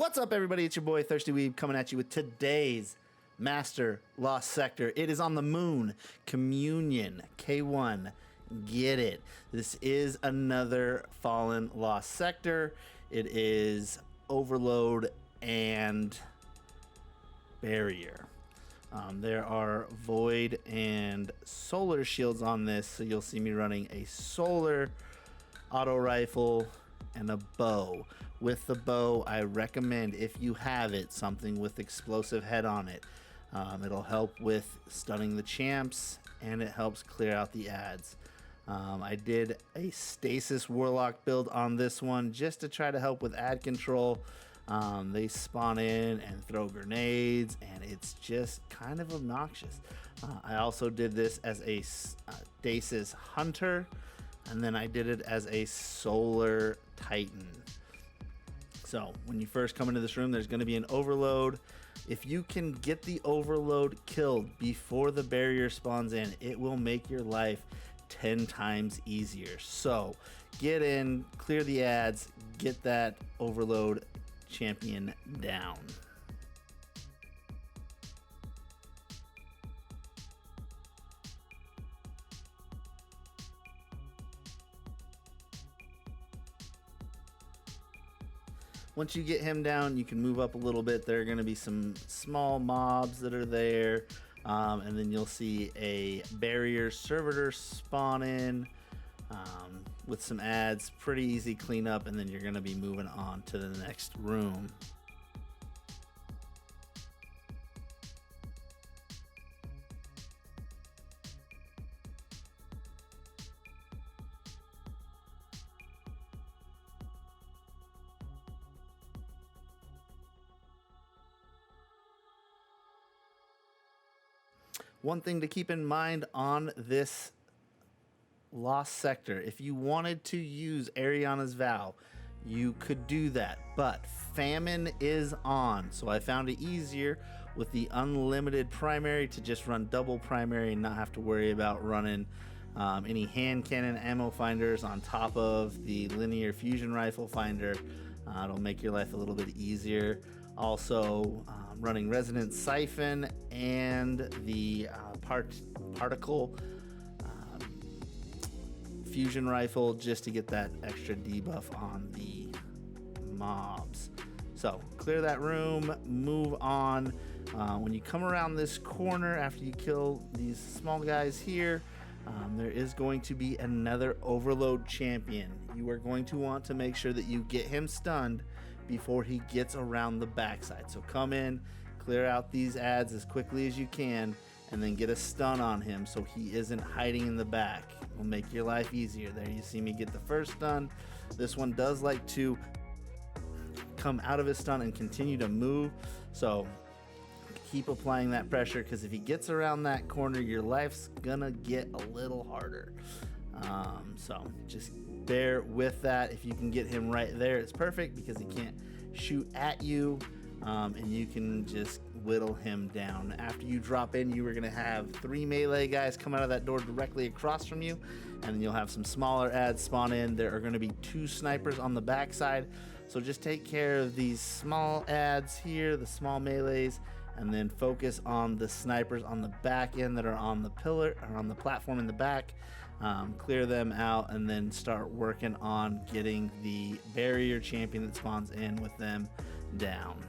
What's up, everybody? It's your boy Thirsty Weeb coming at you with today's Master Lost Sector. It is on the moon. Communion. K1. Get it. This is another Fallen Lost Sector. It is Overload and Barrier. There are Void and Solar shields on this, so you'll see me running a Solar auto rifle and a bow. With the bow, I recommend, if you have it, something with explosive head on it. It'll help with stunning the champs, and it helps clear out the ads. I did a Stasis Warlock build on this one just to try to help with ad control. They spawn in and throw grenades, and it's just kind of obnoxious. I also did this as a Stasis Hunter, and then I did it as a Solar Titan. So when you first come into this room, there's going to be an overload. If you can get the overload killed before the barrier spawns in, it will make your life 10 times easier. So get in, clear the ads, get that overload champion down. Once you get him down, you can move up a little bit. There are going to be some small mobs that are there, and then you'll see a barrier servitor spawn in with some ads. Pretty easy cleanup, and then you're going to be moving on to the next room. One thing to keep in mind on this Lost Sector, if you wanted to use Ariana's Vow, you could do that, but Famine is on, so I found it easier with the unlimited primary to just run double primary and not have to worry about running any hand cannon ammo finders on top of the linear fusion rifle finder. It'll make your life a little bit easier. Also, running Resonant Siphon and the particle fusion rifle just to get that extra debuff on the mobs. So clear that room, move on. When you come around this corner after you kill these small guys here, there is going to be another overload champion. You are going to want to make sure that you get him stunned before he gets around the backside. So come in, clear out these ads as quickly as you can, and then get a stun on him so he isn't hiding in the back. It will make your life easier. There you see me get the first stun. This one does like to come out of his stun and continue to move. So keep applying that pressure, because if he gets around that corner, your life's gonna get a little harder. So just bear with that. If you can get him right there, it's perfect, because he can't shoot at you, and you can just whittle him down. After you drop in, you are going to have 3 melee guys come out of that door directly across from you, and then you'll have some smaller ads spawn in. There are going to be 2 snipers on the backside, so just take care of these small ads here, the small melees, and then focus on the snipers on the back end that are on the pillar or on the platform in the back. Clear them out, and then start working on getting the barrier champion that spawns in with them down.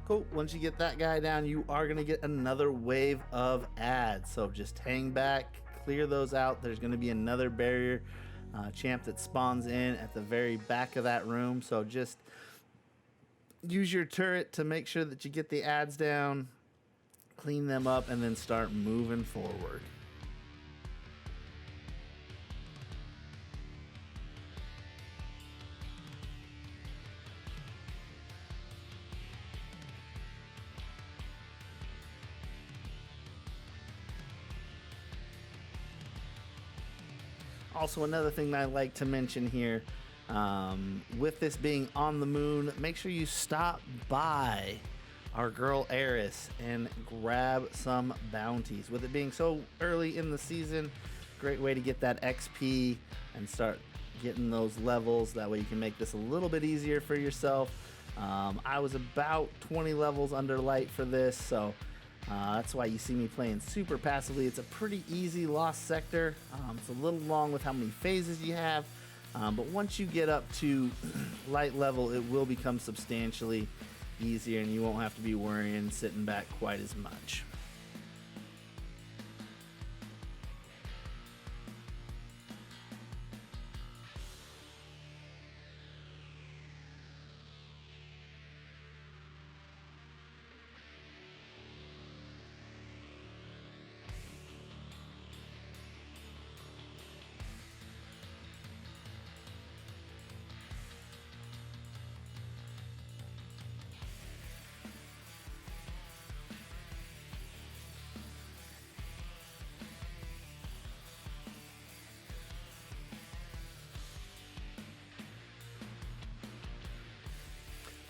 Cool. Once you get that guy down, you are going to get another wave of ads. So just hang back, clear those out. There's going to be another barrier champ that spawns in at the very back of that room. So just use your turret to make sure that you get the ads down, clean them up, and then start moving forward. Also, another thing that I like to mention here, with this being on the moon, make sure you stop by our girl Eris and grab some bounties. With it being so early in the season, great way to get that XP and start getting those levels. That way you can make this a little bit easier for yourself. I was about 20 levels under light for this, so that's why you see me playing super passively. It's a pretty easy lost sector. It's a little long with how many phases you have, but once you get up to light level, it will become substantially easier and you won't have to be worrying sitting back quite as much.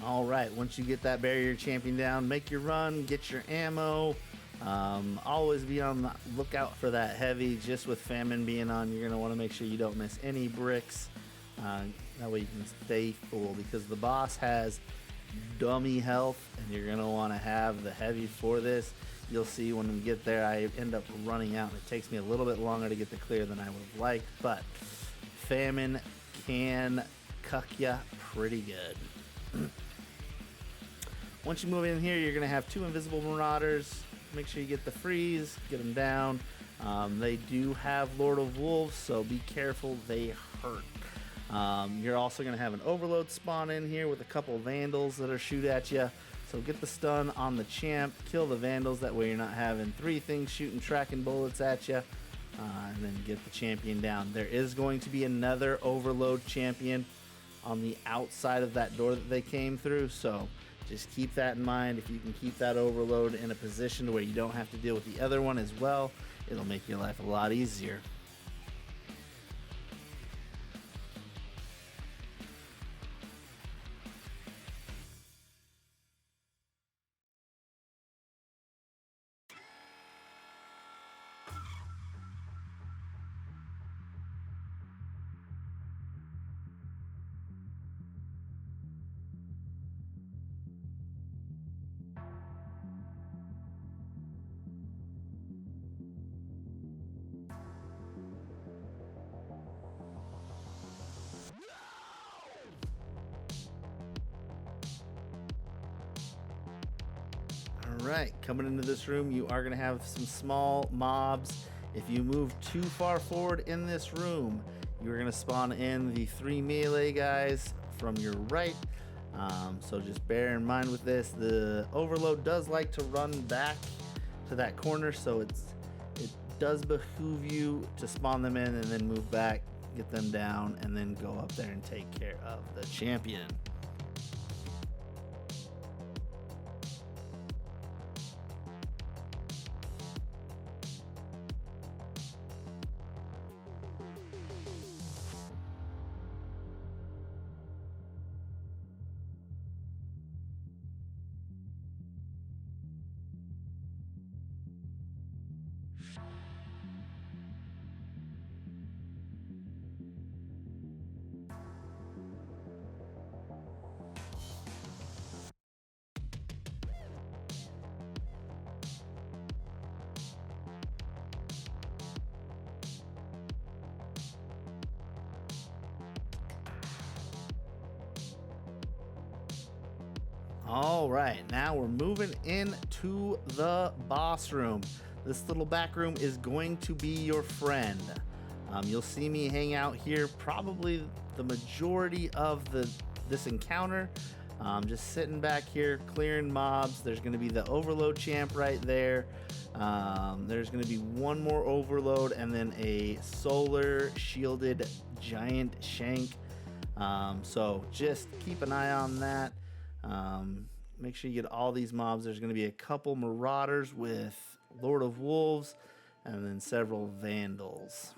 All right, once you get that barrier champion down, make your run, get your ammo. Always be on the lookout for that heavy. Just with Famine being on, you're going to want to make sure you don't miss any bricks. That way you can stay full, because the boss has dummy health and you're going to want to have the heavy for this. You'll see when we get there, I end up running out. It takes me a little bit longer to get the clear than I would have liked, but Famine can cuck ya pretty good. Once you move in here, you're going to have 2 invisible marauders. Make sure you get the freeze, get them down. They do have Lord of Wolves, so be careful, they hurt. You're also going to have an overload spawn in here with a couple vandals that'll shoot at you. So get the stun on the champ, kill the vandals, that way you're not having 3 things shooting tracking bullets at you. And then get the champion down. There is going to be another overload champion on the outside of that door that they came through, so just keep that in mind. If you can keep that overload in a position to where you don't have to deal with the other one as well, it'll make your life a lot easier. Alright, coming into this room, you are going to have some small mobs. If you move too far forward in this room, you're going to spawn in the 3 melee guys from your right. So just bear in mind with this, the overload does like to run back to that corner, so it does behoove you to spawn them in and then move back, get them down, and then go up there and take care of the champion. All right, now we're moving into the boss room. This little back room is going to be your friend. You'll see me hang out here probably the majority of this encounter. Just sitting back here clearing mobs. There's going to be the overload champ right there. There's going to be one more overload and then a solar shielded giant shank. So just keep an eye on that. Make sure you get all these mobs. There's going to be a couple marauders with Lord of Wolves and then several vandals.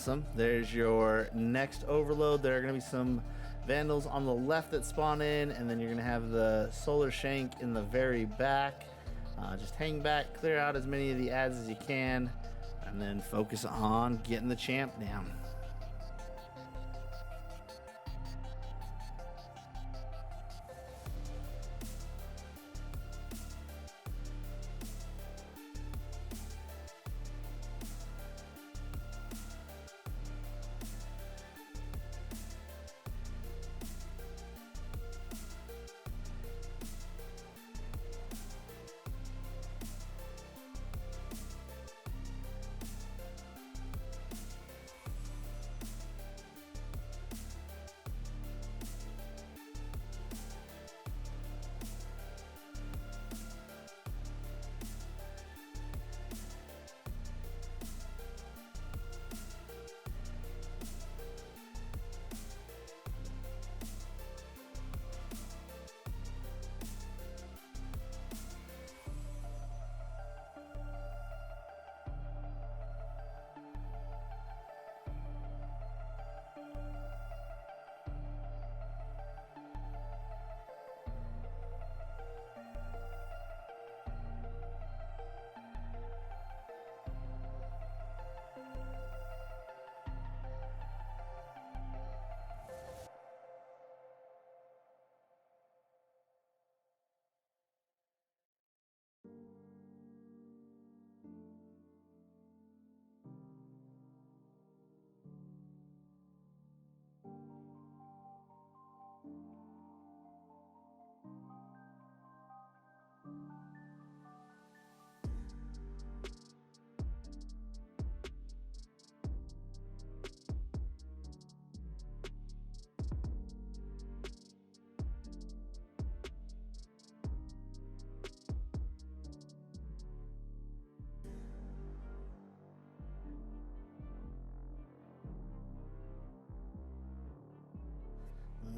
Awesome. There's your next overload. There are going to be some vandals on the left that spawn in, and then you're going to have the solar shank in the very back. Just hang back, clear out as many of the ads as you can, and then focus on getting the champ down.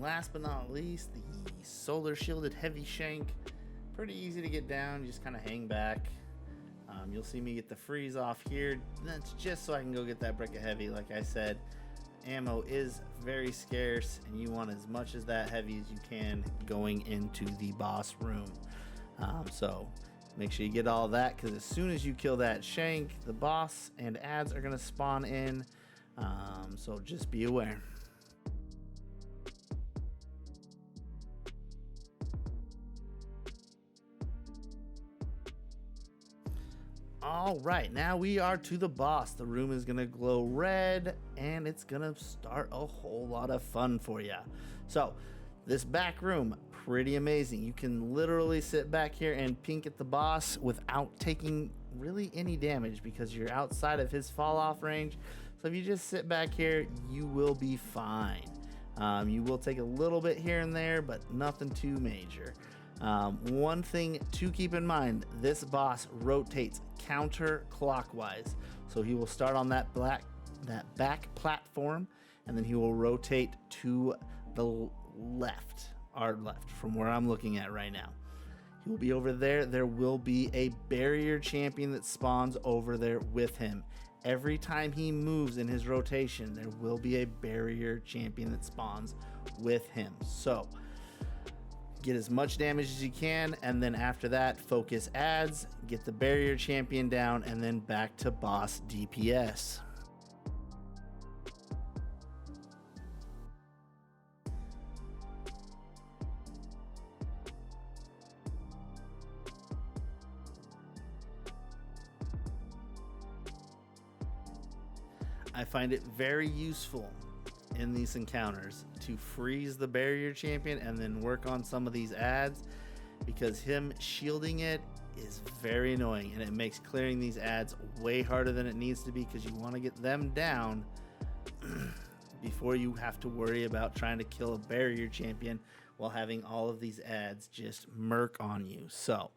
Last but not least, the solar shielded heavy shank. Pretty easy to get down, just kind of hang back. You'll see me get the freeze off here. That's just so I can go get that brick of heavy. Like I said, ammo is very scarce, and you want as much as that heavy as you can going into the boss room. So make sure you get all that, because as soon as you kill that shank, the boss and ads are going to spawn in. So just be aware. All right, now we are to the boss. The room is gonna glow red, and it's gonna start a whole lot of fun for you. So this back room, pretty amazing. You can literally sit back here and pink at the boss without taking really any damage, because you're outside of his fall off range. So if you just sit back here, you will be fine. You will take a little bit here and there, but nothing too major. One thing to keep in mind, this boss rotates counterclockwise. So he will start on that back platform, and then he will rotate to the left, our left, from where I'm looking at right now. He will be over there. There will be a barrier champion that spawns over there with him. Every time he moves in his rotation, there will be a barrier champion that spawns with him. So get as much damage as you can, and then after that, focus ads, get the barrier champion down, and then back to boss DPS. I find it very useful in these encounters to freeze the barrier champion and then work on some of these ads, because him shielding it is very annoying, and it makes clearing these ads way harder than it needs to be, because you want to get them down before you have to worry about trying to kill a barrier champion while having all of these ads just murk on you. So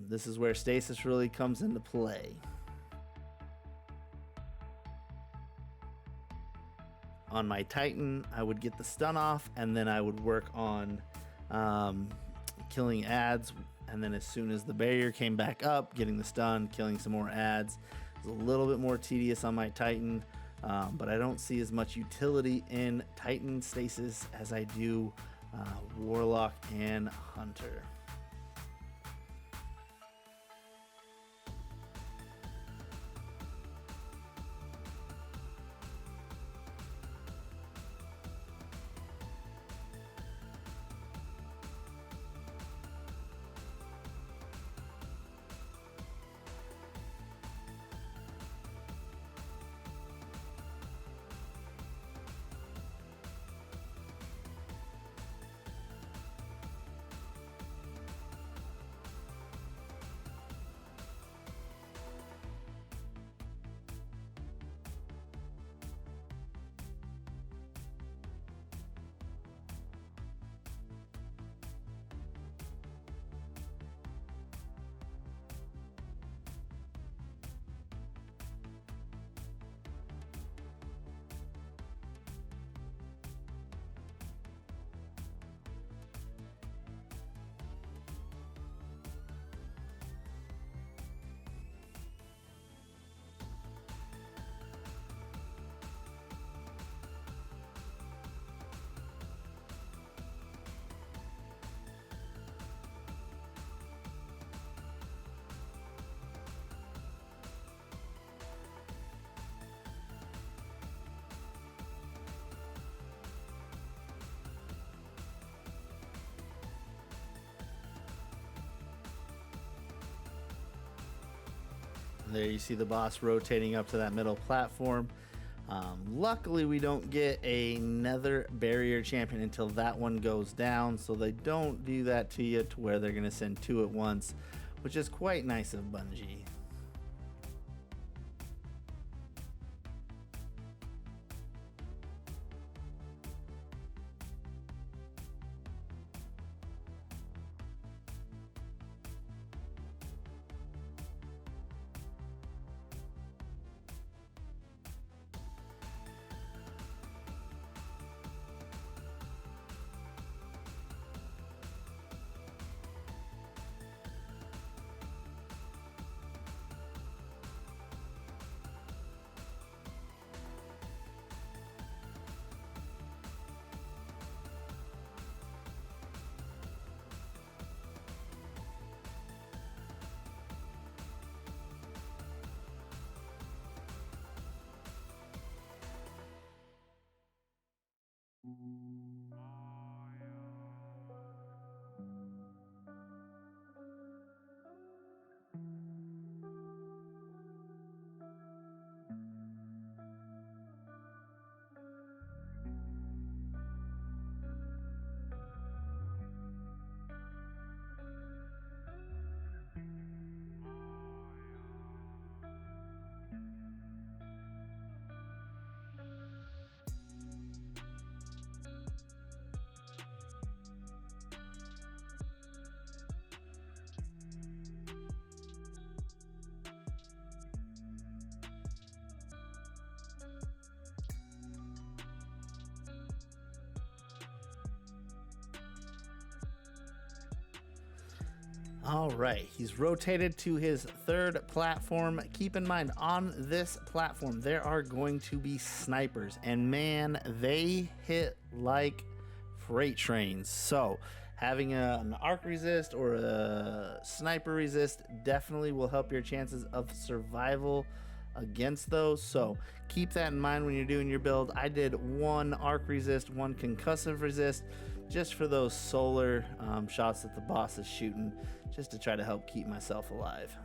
this is where Stasis really comes into play. On my Titan, I would get the stun off, and then I would work on killing ads, and then as soon as the barrier came back up, getting the stun, killing some more ads. It was a little bit more tedious on my Titan, but I don't see as much utility in Titan Stasis as I do Warlock and Hunter. There you see the boss rotating up to that middle platform. Luckily, we don't get another barrier champion until that one goes down, so they don't do that to you to where they're going to send two at once, which is quite nice of Bungie. All right, he's rotated to his third platform. Keep in mind, on this platform, there are going to be snipers, and man, they hit like freight trains. So having an arc resist or a sniper resist definitely will help your chances of survival against those. So keep that in mind when you're doing your build. I did one arc resist, one concussive resist, just for those solar shots that the boss is shooting, just to try to help keep myself alive.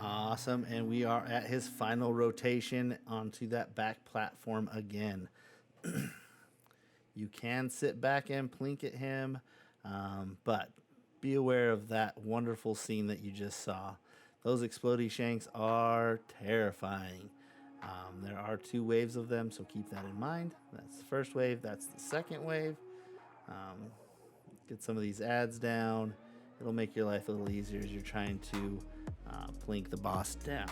Awesome, and we are at his final rotation onto that back platform again. You can sit back and plink at him, but be aware of that wonderful scene that you just saw. Those explodey shanks are terrifying. There are 2 waves of them, so keep that in mind. That's the first wave, that's the second wave. Get some of these ads down. It'll make your life a little easier as you're trying to plink the boss down.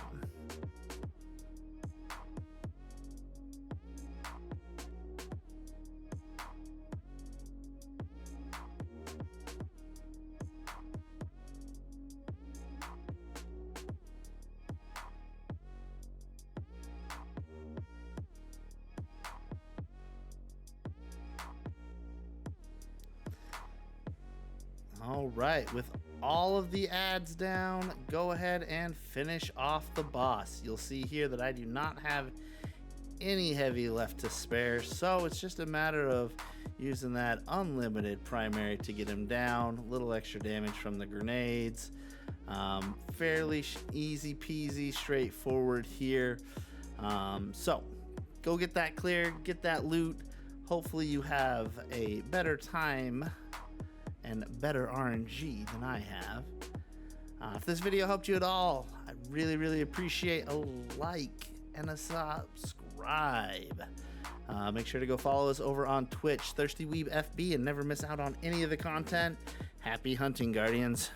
All right, with all of the ads down, go ahead and finish off the boss. You'll see here that I do not have any heavy left to spare, so it's just a matter of using that unlimited primary to get him down. A little extra damage from the grenades. Fairly easy peasy, straightforward here. So go get that clear, get that loot. Hopefully you have a better time and better RNG than I have. If this video helped you at all, I'd really appreciate a like and a subscribe. Make sure to go follow us over on Twitch, ThirstyWeebFB, and never miss out on any of the content. Happy hunting, Guardians.